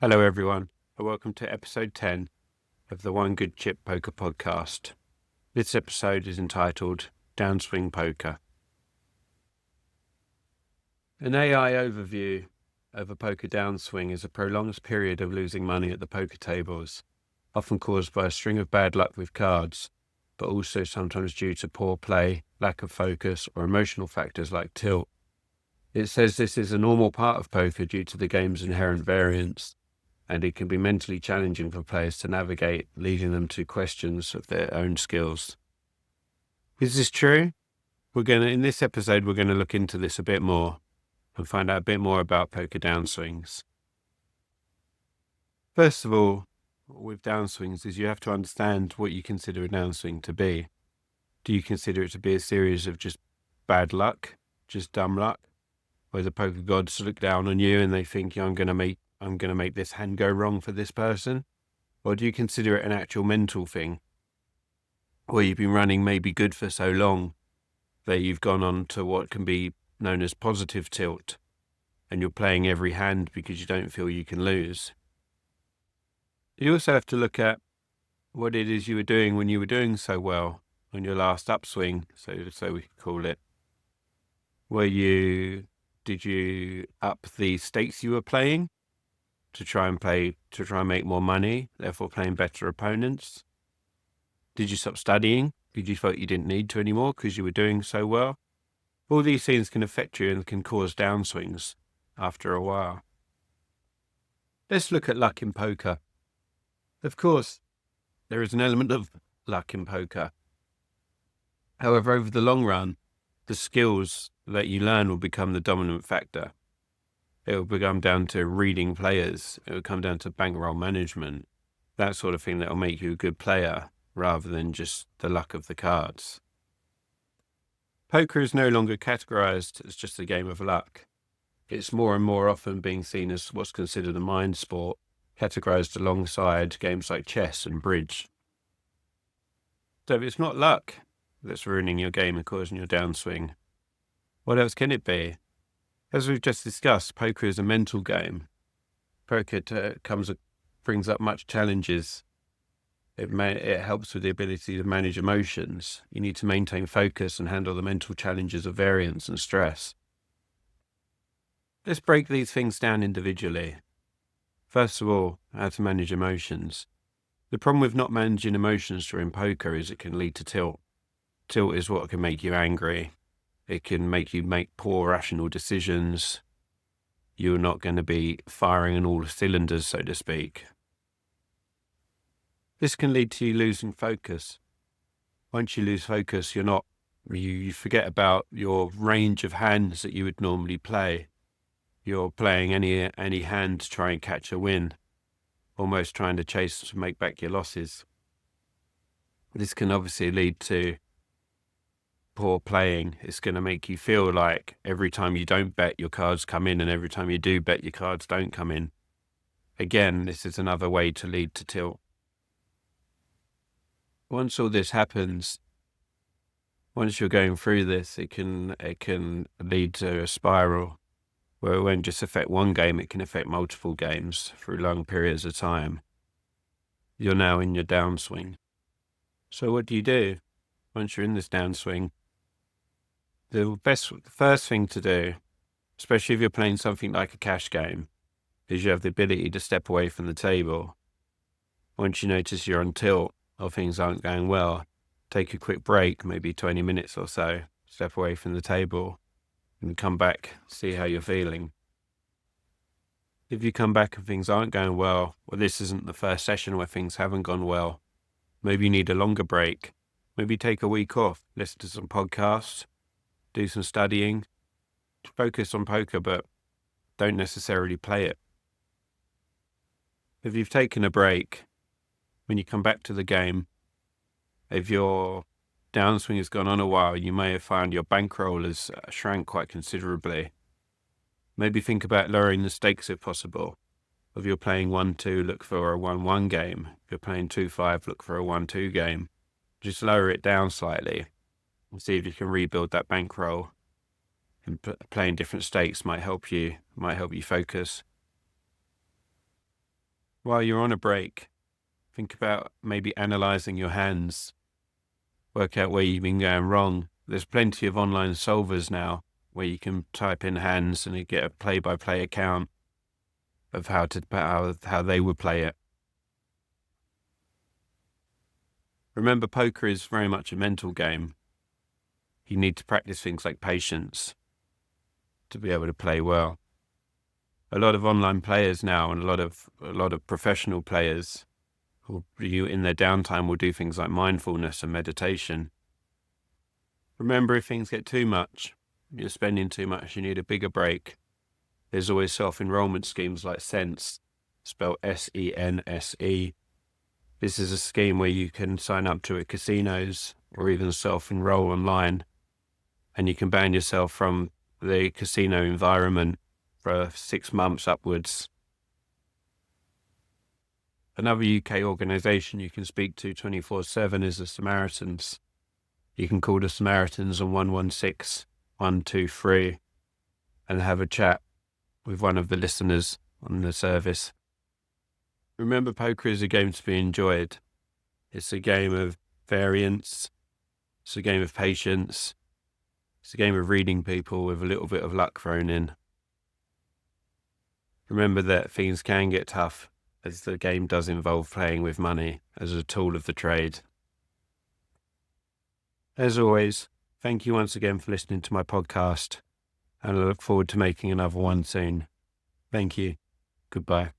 Hello everyone, and welcome to episode 10 of the One Good Chip Poker podcast. This episode is entitled Downswing Poker. An AI overview of a poker downswing is a prolonged period of losing money at the poker tables, often caused by a string of bad luck with cards, but also sometimes due to poor play, lack of focus, or emotional factors like tilt. It says this is a normal part of poker due to the game's inherent variance, and it can be mentally challenging for players to navigate, leading them to questions of their own skills. Is this true? In this episode, we're going to look into this a bit more and find out a bit more about poker downswings. First of all, with downswings is you have to understand what you consider a downswing to be. Do you consider it to be a series of just bad luck, just dumb luck, where the poker gods look down on you and they think I'm going to make this hand go wrong for this person? Or do you consider it an actual mental thing, where you've been running maybe good for so long that you've gone on to what can be known as positive tilt, and you're playing every hand because you don't feel you can lose? You also have to look at what it is you were doing when you were doing so well on your last upswing, so we could call it. Did you up the stakes you were playing to try and make more money, therefore playing better opponents? Did you stop studying because you felt you didn't need to anymore because you were doing so well? All these things can affect you and can cause downswings after a while. Let's look at luck in poker. Of course, there is an element of luck in poker. However, over the long run, the skills that you learn will become the dominant factor. It will become down to reading players. It will come down to bankroll management, that sort of thing that will make you a good player rather than just the luck of the cards. Poker is no longer categorized as just a game of luck. It's more and more often being seen as what's considered a mind sport, categorized alongside games like chess and bridge. So if it's not luck that's ruining your game and causing your downswing, what else can it be? As we've just discussed, poker is a mental game. Poker brings up much challenges. It helps with the ability to manage emotions. You need to maintain focus and handle the mental challenges of variance and stress. Let's break these things down individually. First of all, how to manage emotions. The problem with not managing emotions during poker is it can lead to tilt. Tilt is what can make you angry. It can make you make poor rational decisions. You're not going to be firing on all cylinders, so to speak. This can lead to you losing focus. Once you lose focus, you forget about your range of hands that you would normally play. You're playing any hand to try and catch a win, almost trying to make back your losses. This can obviously lead to poor playing. It's going to make you feel like every time you don't bet, your cards come in, and every time you do bet, your cards don't come in. Again, this is another way to lead to tilt. Once all this happens, once you're going through this, it can lead to a spiral where it won't just affect one game, it can affect multiple games through long periods of time. You're now in your downswing. So what do you do once you're in this downswing? The first thing to do, especially if you're playing something like a cash game, is you have the ability to step away from the table. Once you notice you're on tilt or things aren't going well, take a quick break, maybe 20 minutes or so, step away from the table and come back, see how you're feeling. If you come back and things aren't going well, this isn't the first session where things haven't gone well, maybe you need a longer break. Maybe take a week off, listen to some podcasts, do some studying, focus on poker, but don't necessarily play it. If you've taken a break, when you come back to the game, if your downswing has gone on a while, you may have found your bankroll has shrank quite considerably. Maybe think about lowering the stakes if possible. If you're playing 1-2, look for a 1-1 game. If you're playing 2-5, look for a 1-2 game. Just lower it down slightly and see if you can rebuild that bankroll. And playing different stakes might help you focus. While you're on a break, think about maybe analysing your hands, work out where you've been going wrong. There's plenty of online solvers now where you can type in hands and you get a play-by-play account of how they would play it. Remember, poker is very much a mental game. You need to practice things like patience to be able to play well. A lot of online players now and a lot of professional players who in their downtime will do things like mindfulness and meditation. Remember, if things get too much, you're spending too much, you need a bigger break. There's always self-enrollment schemes like Sense, spelled SENSE. This is a scheme where you can sign up to casinos or even self-enroll online, and you can ban yourself from the casino environment for 6 months upwards. Another UK organisation you can speak to 24/7 is the Samaritans. You can call the Samaritans on 116 123 and have a chat with one of the listeners on the service. Remember, poker is a game to be enjoyed. It's a game of variance. It's a game of patience. It's a game of reading people with a little bit of luck thrown in. Remember that things can get tough, as the game does involve playing with money as a tool of the trade. As always, thank you once again for listening to my podcast, and I look forward to making another one soon. Thank you. Goodbye.